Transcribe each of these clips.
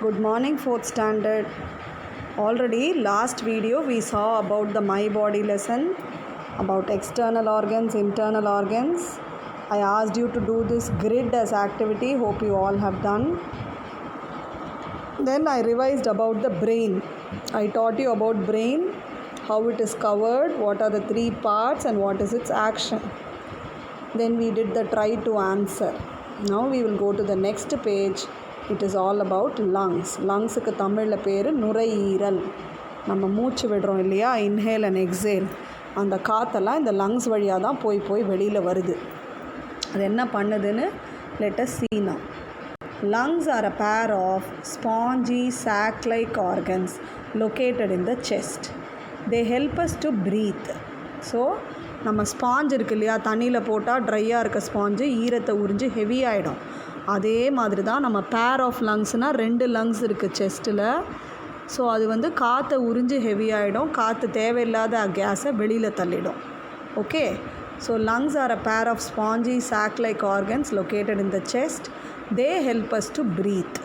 Good morning, 4th standard. Already last video we saw about the my body lesson, about external organs, internal organs. I asked you to do this grid as activity. Hope you all have done. Then I revised about the brain. I taught you about brain, how it is covered, what are the three parts and what is its action. Then we did the try to answer. Now we will go to the next page. It is all about lungs. லங்ஸுக்கு தமிழில் பேர் நுரையீரல். நம்ம மூச்சு விடுறோம் இல்லையா, inhale and exhale, அந்த காற்றெல்லாம் இந்த lungs வழியாக தான் போய் வெளியில் வருது. அது என்ன பண்ணுதுன்னு let us see now. Lungs are a pair of spongy sac-like organs located in the chest. They help us to breathe. So நம்ம ஸ்பாஞ்ச் இருக்கு இல்லையா, தண்ணியில் போட்டால் ட்ரையாக இருக்க ஸ்பாஞ்சு ஈரத்தை உறிஞ்சு ஹெவி ஆகிடும். அதே மாதிரி தான் நம்ம பேர் ஆஃப் லங்ஸ்னால் 2 லங்ஸ் இருக்குது செஸ்ட்டில். ஸோ அது காற்றை உறிஞ்சு ஹெவி ஆகிடும், காற்று தேவையில்லாத கேஸை வெளியில் தள்ளிடும். Okay, so lungs are a pair of spongy sac like organs located in the chest. They help us to breathe.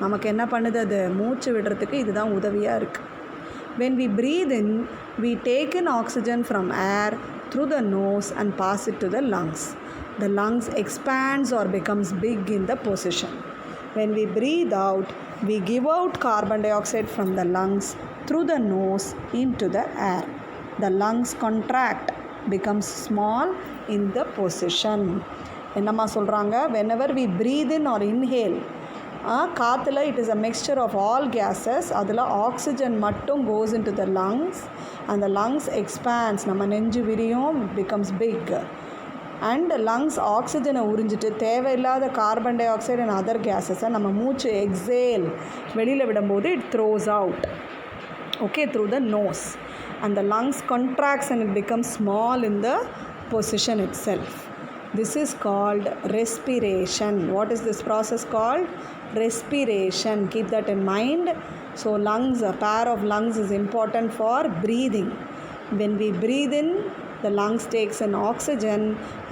நமக்கு என்ன பண்ணுது, அது மூச்சு விடுறதுக்கு இதுதான் உதவியாக இருக்குது. When we breathe in, we take in oxygen from air through the nose and pass it to the lungs. The lungs expands or becomes big in the position. When we breathe out, we give out carbon dioxide from the lungs through the nose into the air. The lungs contract, becomes small in the position. என்னம்மா சொல்கிறாங்க, whenever we breathe in or inhale, காற்றுல it is a mixture of all gases. அதில் oxygen மட்டும் goes into the lungs and the lungs expands. நம்ம நெஞ்சு விரியும், becomes big. And lungs ஆக்சிஜனை உறிஞ்சிட்டு தேவையில்லாத carbon dioxide and other கேஸஸை நம்ம மூச்சு எக்ஸேல் வெளியில் விடும்போது it throws out. Okay, through the nose. And the lungs contracts and it becomes small in the position itself. This is called respiration. What is this process called? Respiration. Keep that in mind. So lungs, a pair of lungs is important for breathing. When we breathe in, the lungs takes in oxygen,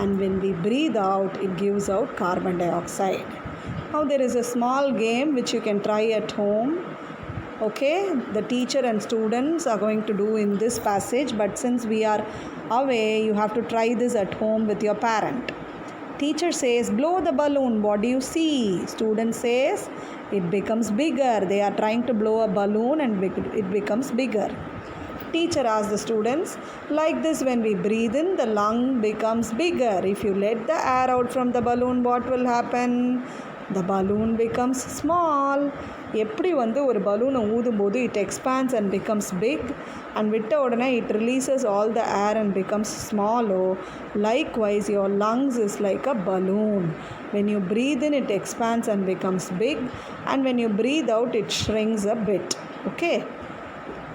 and when we breathe out, it gives out carbon dioxide. Now there is a small game which you can try at home. Okay, the teacher and students are going to do in this passage, but since we are away, you have to try this at home with your parent. Teacher says, blow the balloon, what do you see? Student says, it becomes bigger. They are trying to blow a balloon and it becomes bigger. Teacher asks the students, like this, when we breathe in, the lung becomes bigger. If you let the air out from the balloon, what will happen? The balloon becomes small. எப்படி ஒரு பலூனை ஊதும்போது it expands and becomes big, and விட்ட உடனே it releases all the air and becomes small. Likewise, your lungs is like a balloon. When you breathe in, it expands and becomes big, and when you breathe out, it shrinks a bit. Okay.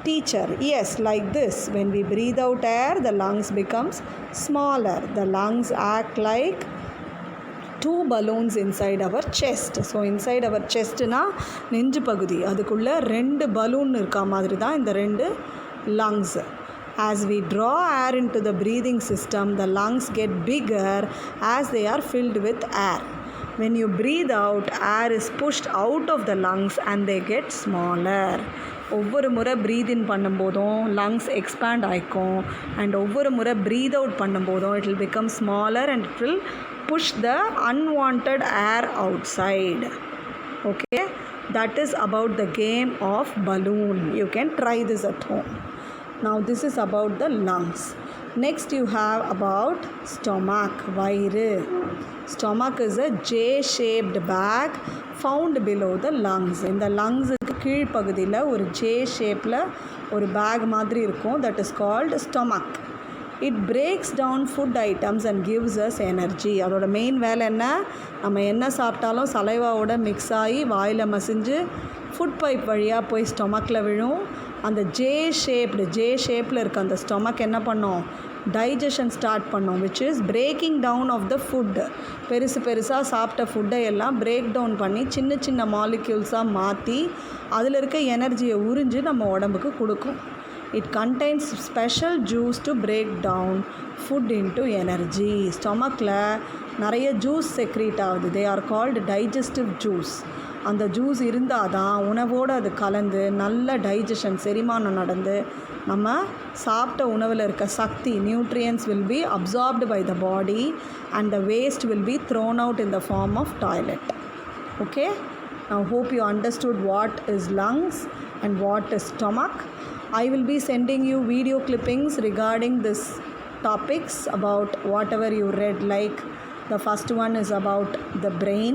Teacher, yes, like this. When we breathe out air, the lungs becomes smaller. The lungs act like 2 balloons inside our chest. So inside our chest na நெஞ்சு பகுதி, அதுக்குள்ள 2 balloon இருக்கா மாதிரி தான் இந்த 2 lungs. As we draw air into the breathing system, the lungs get bigger as they are filled with air. When you breathe out, air is pushed out of the lungs and they get smaller. ஒவ்வொரு முறை breath இன் பண்ணும்போதும் lungs expand ஆகிக்கும், and ஒவ்வொரு முறை breath out பண்ணும்போதும் it will become smaller and it will push the unwanted air outside. Okay, that is about the game of balloon. You can try this at home. Now this is about the lungs. Next you have about stomach, vairu. Stomach is a J-shaped bag found below the lungs. In the lungs கீழ் பகுதியில் ஒரு J ஷேப்பில் ஒரு back மாதிரி இருக்கும். that is called stomach. It breaks down food items and gives us energy. அதோட main வேலை என்ன, நம்ம என்ன சாப்பிட்டாலும் சலைவாவோட மிக்ஸ் ஆகி வாயில் மசிஞ்சு ஃபுட் பைப் வழியாக போய் ஸ்டொமக்கில் விழும். அந்த ஜே ஷேப்பில் இருக்க அந்த ஸ்டொமக் என்ன பண்ணும், டைஜஷன் ஸ்டார்ட் பண்ணோம், which is breaking down of the food. பெருசாக சாப்பிட்ட ஃபுட்டை எல்லாம் பிரேக் டவுன் பண்ணி சின்ன சின்ன மாலிக்யூல்ஸாக மாற்றி அதில் இருக்க எனர்ஜியை உறிஞ்சு நம்ம உடம்புக்கு கொடுக்கும். It contains special juice to break down food into energy. ஸ்டொமக்கில் நிறைய ஜூஸ் செக்ரீட் ஆகுது. They are called digestive juice. அந்த ஜூஸ் இருந்தால் தான் உணவோடு அது கலந்து நல்ல டைஜஷன் செரிமானம் நடந்து நம்ம சாப்பிட்ட உணவில் இருக்க சக்தி nutrients will be absorbed by the body and the waste will be thrown out in the form of toilet. Okay, now hope you understood what is lungs and what is stomach. I will be sending you video clippings regarding this topics about whatever you read, like the first one is about the brain,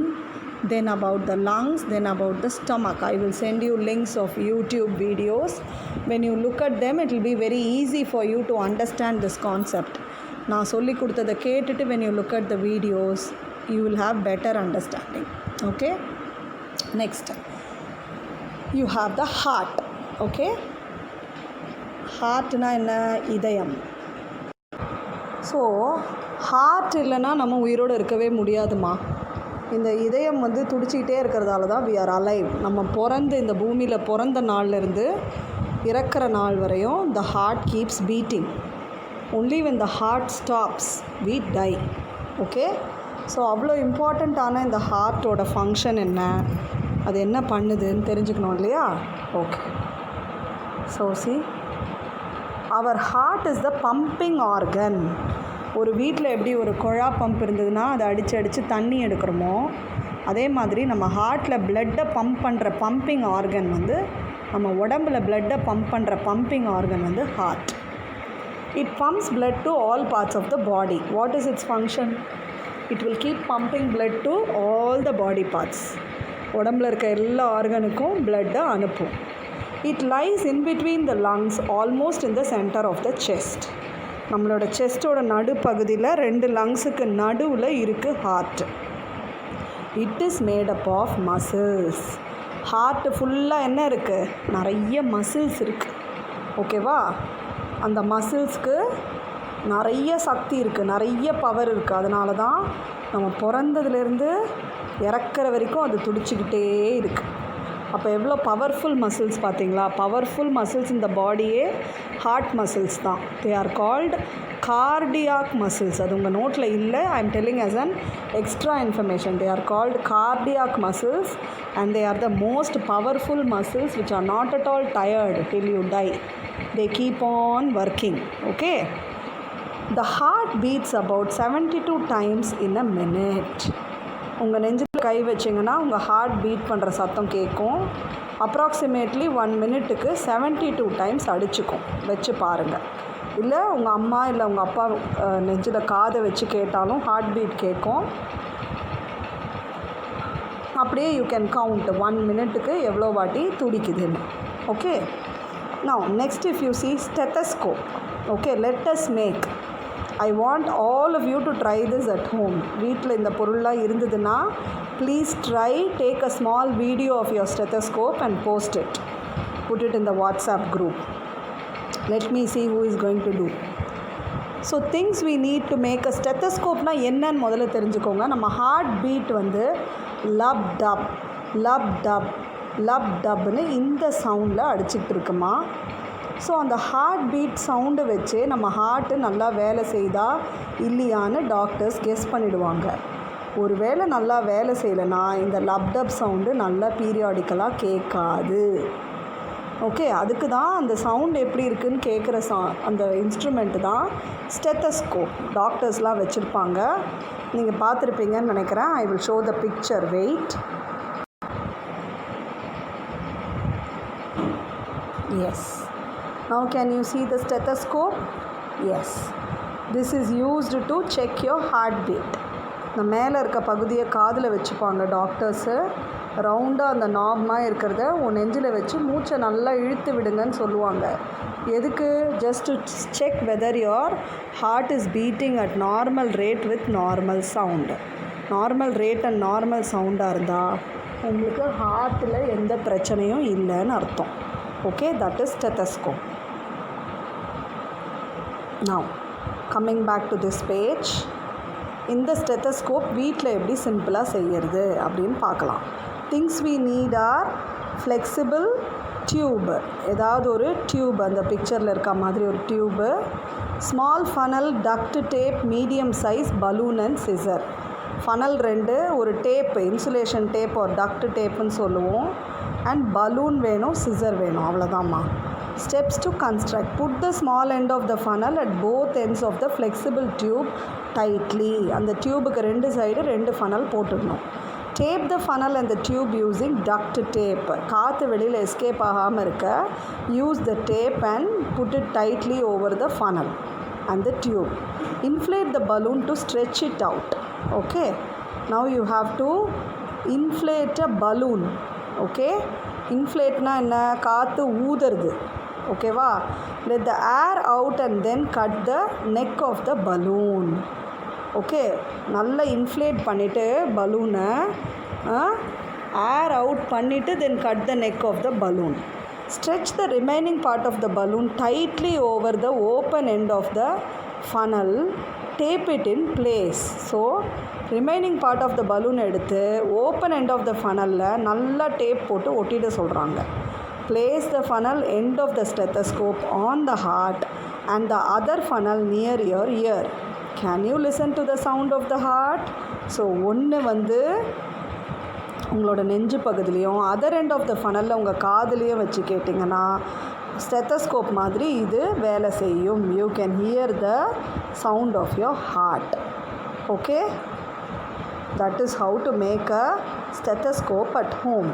then about the lungs, then about the stomach. I will send you links of YouTube videos. When you look at them, it will be very easy for you to understand this concept. நான் சொல்லி கொடுத்ததை கேட்டுட்டு when you look at the videos, you will have better understanding. Okay, next you have the heart. Okay, heartனா என்ன? இதயம். So heart இல்லைன்னா நம்ம உயிரோடு இருக்கவே முடியாதுமா. இந்த இதயம் வந்து துடிச்சிக்கிட்டே இருக்கிறதால தான் we are alive. நம்ம பிறந்து இந்த பூமியில் பிறந்த நாள்லேருந்து இறக்கிற நாள் வரையும் the heart keeps beating. Only when the heart stops we die. Okay, so அவ்வளோ இம்பார்ட்டண்ட்டான இந்த ஹார்ட்டோட ஃபங்க்ஷன் என்ன, அது என்ன பண்ணுதுன்னு தெரிஞ்சுக்கணும் இல்லையா? Okay, so see our heart is the pumping organ. ஒரு வீட்டில் எப்படி ஒரு குழா பம்ப் இருந்ததுன்னா அதை அடித்து தண்ணி எடுக்கிறோமோ, அதே மாதிரி நம்ம ஹார்ட்டில் பிளட்டை பம்ப் பண்ணுற பம்பிங் ஆர்கன் வந்து, நம்ம உடம்பில் பிளட்டை பம்ப் பண்ணுற பம்பிங் ஆர்கன் வந்து heart. It pumps blood to all parts of the body. What is its function? It will keep pumping blood to all the body parts. உடம்பில் இருக்க எல்லா ஆர்கனுக்கும் பிளட்டை அனுப்பும். It lies in between the lungs, almost in the center of the chest. நம்மளோட செஸ்ட்டோட நடுப்பகுதியில் 2 லங்ஸுக்கு நடுவில் இருக்குது heart. It is made up of muscles. Heart ஃபுல்லாக என்ன இருக்குது? நிறைய மசில்ஸ் இருக்குது. ஓகேவா? அந்த மசில்ஸ்க்கு நிறைய சக்தி இருக்குது, நிறைய பவர் இருக்குது. அதனால தான் நம்ம பிறந்ததுலேருந்து இறக்குற வரைக்கும் அது துடிச்சிக்கிட்டே இருக்குது. அப்போ எவ்வளோ பவர்ஃபுல் மசில்ஸ் பார்த்தீங்களா? பவர்ஃபுல் மசில்ஸ் இந்த பாடியே ஹார்ட் மசில்ஸ் தான். They are called cardiac muscles. அது உங்கள் நோட்டில் இல்லை, I am telling as an extra information. They are called cardiac muscles and they are the most powerful muscles which are not at all tired till you die. They keep on working. Okay, the heart beats about 72 times in a minute. உங்கள் நெஞ்சில் கை வச்சிங்கன்னா உங்கள் heart beat பண்ணுற சத்தம் கேட்கும். Approximately 1 மினிட்டுக்கு 72 times அடிச்சுக்கும். வச்சு பாருங்கள். இல்லை உங்கள் அம்மா இல்லை உங்கள் அப்பா நெஞ்சில் காதை வச்சு கேட்டாலும் ஹார்ட் பீட் கேட்கும். அப்படியே யூ கேன் கவுண்ட் 1 மினிட்டுக்கு எவ்வளோ வாட்டி துடிக்குதுன்னு. Okay, now next if you see stethoscope. Okay, let us make. I want all of you to try this at home. வீட்டில் இந்த பொருள்லாம் இருந்ததுன்னா please try, take a small video of your stethoscope and post it. Put it in the WhatsApp group. Let me see who is going to do. So things we need to make a stethoscope-னா என்னன்னு முதல்ல தெரிஞ்சுக்கோங்க. நம்ம heart beat வந்து லப் dub லப் dub லப் டப்னு இந்த சவுண்டில் அடிச்சுக்கிட்டு இருக்குமா. So அந்த heart beat சவுண்டை வச்சு நம்ம ஹார்ட்டு நல்லா வேலை செய்தா இல்லையான்னு டாக்டர்ஸ் கெஸ் பண்ணிடுவாங்க. ஒரு வேளை நல்லா வேலை செய்யலைன்னா இந்த லப்டப் சவுண்டு நல்லா பீரியாடிக்கலாக கேட்காது. ஓகே, அதுக்கு தான் அந்த சவுண்ட் எப்படி இருக்குதுன்னு கேட்குற அந்த இன்ஸ்ட்ருமெண்ட்டு தான் ஸ்டெத்தஸ்கோப். டாக்டர்ஸ்லாம் வச்சுருப்பாங்க, நீங்கள் பார்த்துருப்பீங்கன்னு நினைக்கிறேன். I will show the picture. Wait. Yes, now can you see the stethoscope? Yes, this is used to check your heartbeat. இந்த மேலே இருக்க பகுதியை காதில் வச்சுப்பாங்க டாக்டர்ஸு. ரவுண்டாக அந்த நார்மாக இருக்கிறத உன் நெஞ்சில் வச்சு மூச்சை நல்லா இழுத்து விடுங்கன்னு சொல்லுவாங்க. எதுக்கு? Just to check whether your heart is beating at normal rate with normal sound. Normal rate and normal சவுண்டாக இருந்தால் உங்களுக்கு ஹார்ட்டில் எந்த பிரச்சனையும் இல்லைன்னு அர்த்தம். Okay, that is stethoscope. Now coming back to this page, இந்த ஸ்டெத்தஸ்கோப் வீட்டில் எப்படி சிம்பிளாக செய்கிறது அப்படின்னு பார்க்கலாம். Things we need are flexible tube. ஏதாவது ஒரு டியூப், அந்த பிக்சரில் இருக்க மாதிரி ஒரு tube, small funnel, duct tape, medium size balloon and scissor. Funnel 2, ஒரு டேப் இன்சுலேஷன் டேப் ஒரு டக்ட் டேப்புன்னு சொல்லுவோம், அண்ட் பலூன் வேணும், சிசர் வேணும், அவ்வளோதாம்மா. Steps to construct. Put the small end of the funnel at both ends of the flexible tube tightly. அந்த டியூபுக்கு 2 side 2 funnel போட்டுடணும். Tape the funnel and the tube using duct tape. காற்று வெளியில் escape ஆகாமல் இருக்க use the tape and put it tightly over the funnel and the tube. Inflate the balloon to stretch it out. Okay, now you have to inflate a balloon. Okay, inflate na enna kaathu ஊதுறது. ஓகேவா? let the air out and then cut the neck of the balloon. Okay, நல்லா inflate பண்ணிவிட்டு பலூனை air out பண்ணிவிட்டு then cut the neck of the balloon. Stretch the remaining part of the balloon tightly over the open end of the funnel. Tape it in place. So, remaining part of the balloon எடுத்து open end of the funnel நல்லா tape போட்டு ஒட்டிட சொல்கிறாங்க. Place the funnel end of the stethoscope on the heart and the other funnel near your ear. Can you listen to the sound of the heart? So, ஒன்று வந்து உங்களோட நெஞ்சு பகுதியிலையும் other end of the ஃபனலில் உங்கள் காதுலேயும் வச்சு கேட்டிங்கன்னா ஸ்டெத்தஸ்கோப் மாதிரி இது வேலை செய்யும். You can hear the sound of your heart. Okay, that is how to make a stethoscope at home.